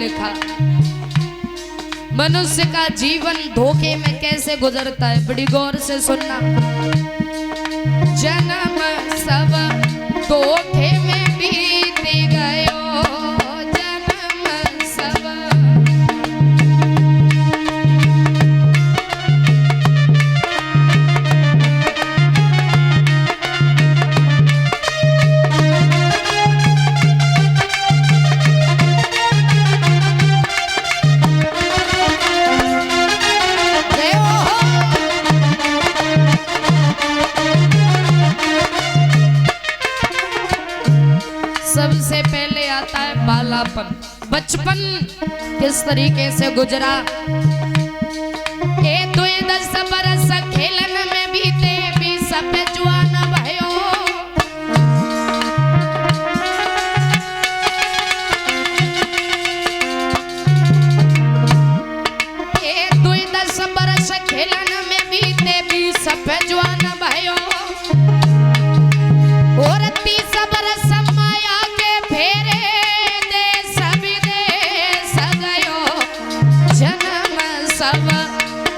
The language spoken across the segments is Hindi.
लिखा। मनुष्य का जीवन धोखे में कैसे गुजरता है, बड़ी गौर से सुनना। जन्म सब धोखे में बीत गयो, जन्म सब। सबसे पहले आता है बालापन, बचपन किस तरीके से गुजरा। ए 2-10 बरस खेलन में बीते, 20 पे जवान भयो। ए 2-10 बरस खेलन में बीते, 20 पे जवान भयो। और 30 बरस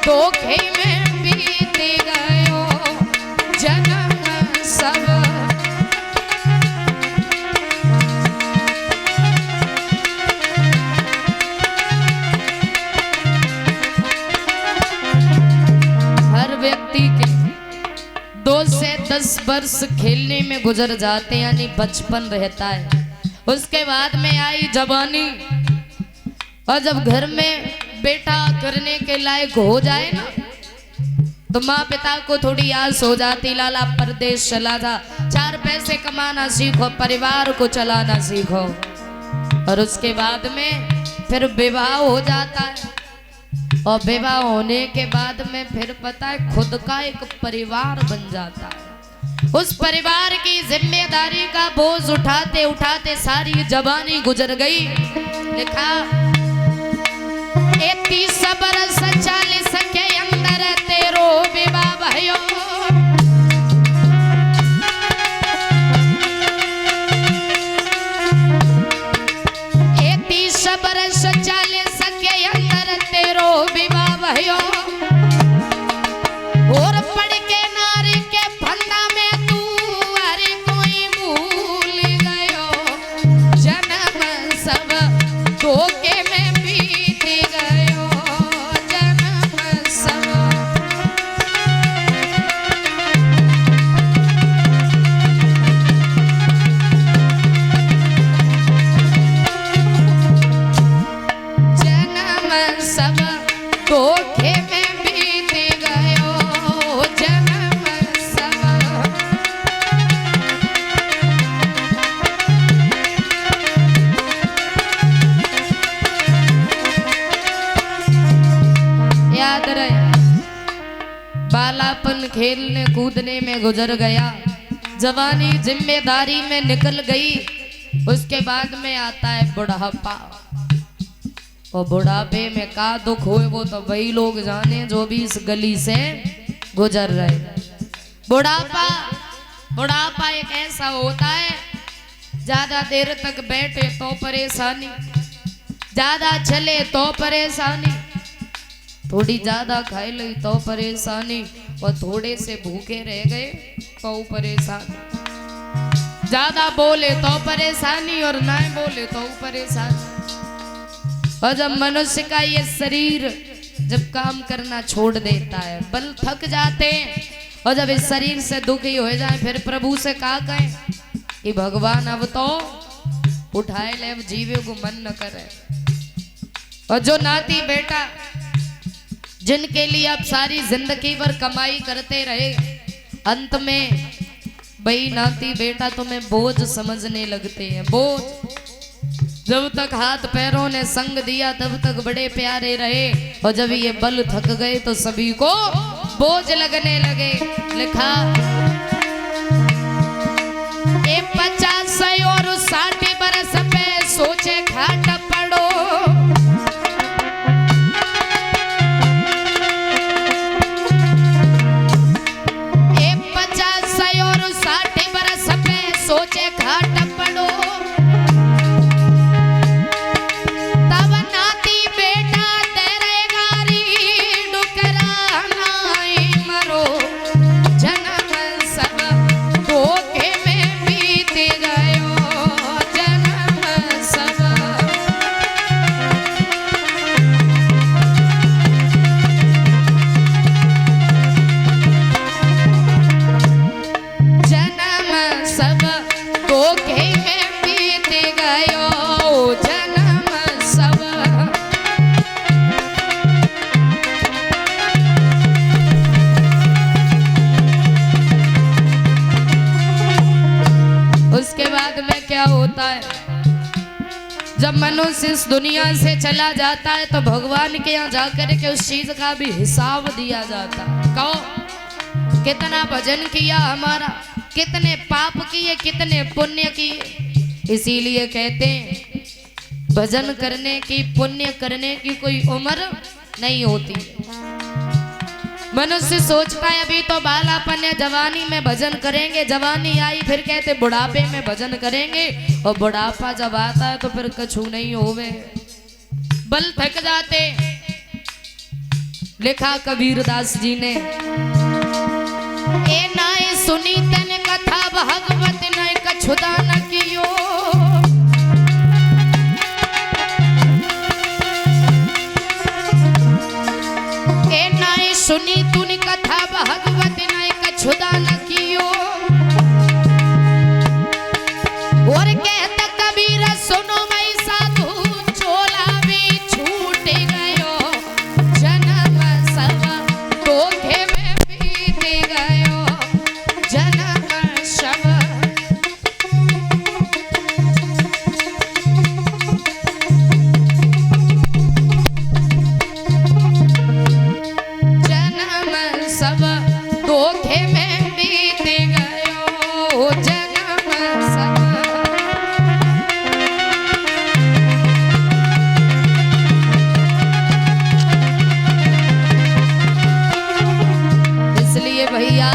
धोखे में बीत गयो, जन्म सब। हर व्यक्ति के 2 से 10 वर्ष खेलने में गुजर जाते हैं, यानी बचपन रहता है। उसके बाद में आई जवानी, और जब घर में बेटा करने के लायक हो जाए ना, तो माँ पिता को थोड़ी आस हो जाती, लाला परदेश चला जा, 4 पैसे कमाना सीखो, परिवार को चलाना सीखो। और उसके बाद में फिर विवाह हो जाता है, और विवाह होने के बाद में फिर पता है खुद का एक परिवार बन जाता है। उस परिवार की जिम्मेदारी का बोझ उठाते उठाते सारी जवानी गुजर गई। लिखा 30 बरस 40 के अंदर तेरो विवाह भयो। 30 बरस 40 के अंदर तेरो विवाह भयो। और पढ़ के नारी के फंदा में तू अरे कोई भूल गयो, जन्म सब धोखे में बीत गयो, जन्म सब। जन्म सब धोखे में बीत गयो, जन्म सब। याद रहे, बालापन खेलने कूदने में गुजर गया, जवानी जिम्मेदारी में निकल गई। उसके बाद में आता है बुढ़ापा, और बुढ़ापे में का दुख हो वो तो वही लोग जाने जो भी इस गली से गुजर रहे। बुढ़ापा, बुढ़ापा एक ऐसा होता है, ज्यादा देर तक बैठे तो परेशानी, ज्यादा चले तो परेशानी, थोड़ी ज्यादा खाई ली तो परेशानी, और थोड़े से भूखे रह गए तो परेशानी, ज्यादा बोले तो परेशानी और ना बोले तो परेशानी। और जब मनुष्य का ये शरीर जब काम करना छोड़ देता है, बल थक जाते हैं, और जब इस शरीर से दुखी हो जाए, फिर प्रभु से कहा कहें कि भगवान अब तो उठाए ले, अब जीवे को मन न करे। और जो नाती बेटा जिनके लिए आप सारी जिंदगी भर कमाई करते रहे, अंत में भाई नाती बेटा तुम्हें बोझ समझने लगते हैं, बोझ। जब तक हाथ पैरों ने संग दिया तब तक बड़े प्यारे रहे, और जब ये बल थक गए तो सभी को बोझ लगने लगे। लिखा 50 और 60 बरस पे सोचे खाट पड़ो, 50 और 60 बरस पे सोचे खाट पड़ो, तब क्या होता है, जब मनुष्य इस दुनिया से चला जाता है तो भगवान के यहाँ जाकर के उस चीज का भी हिसाब दिया जाता है। कहो कितना भजन किया हमारा, कितने पाप किए, कितने पुण्य किए। इसीलिए कहते हैं भजन करने की, पुण्य करने की कोई उम्र नहीं होती। मनुष्य सोचता है अभी तो बालापन है, जवानी में भजन करेंगे, जवानी आई फिर कहते बुढ़ापे में भजन करेंगे, और बुढ़ापा जब आता है तो फिर कछु नहीं होवे, बल थक जाते। लिखा कबीरदास जी ने, ए नाय सुनी तन कथा भागवत नाय कछु दान कियो, सुनी तूने कथा भागवत नाय कछु दान कियो, और कहता कबीर सुनो मैं साधु चोला भी छूट गयो, जन्म सब धोखे में बीत गयो, जन्म सब सब धोखे में बीत गयो, जन्म सब। इसलिए भैया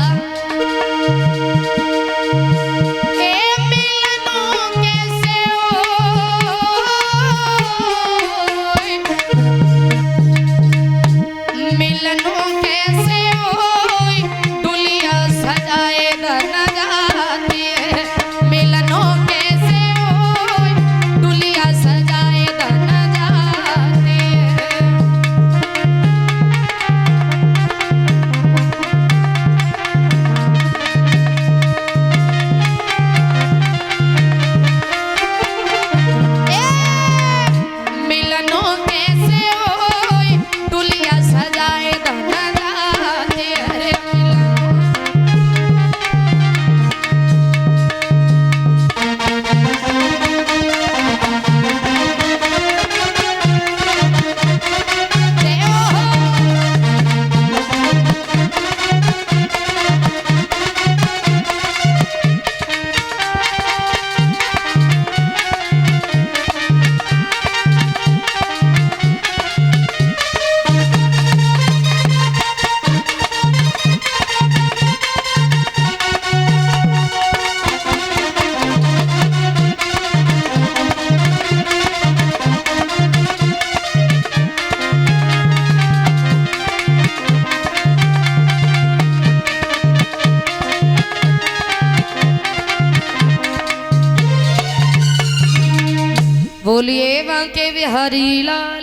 बोलिए बांके बिहारी लाल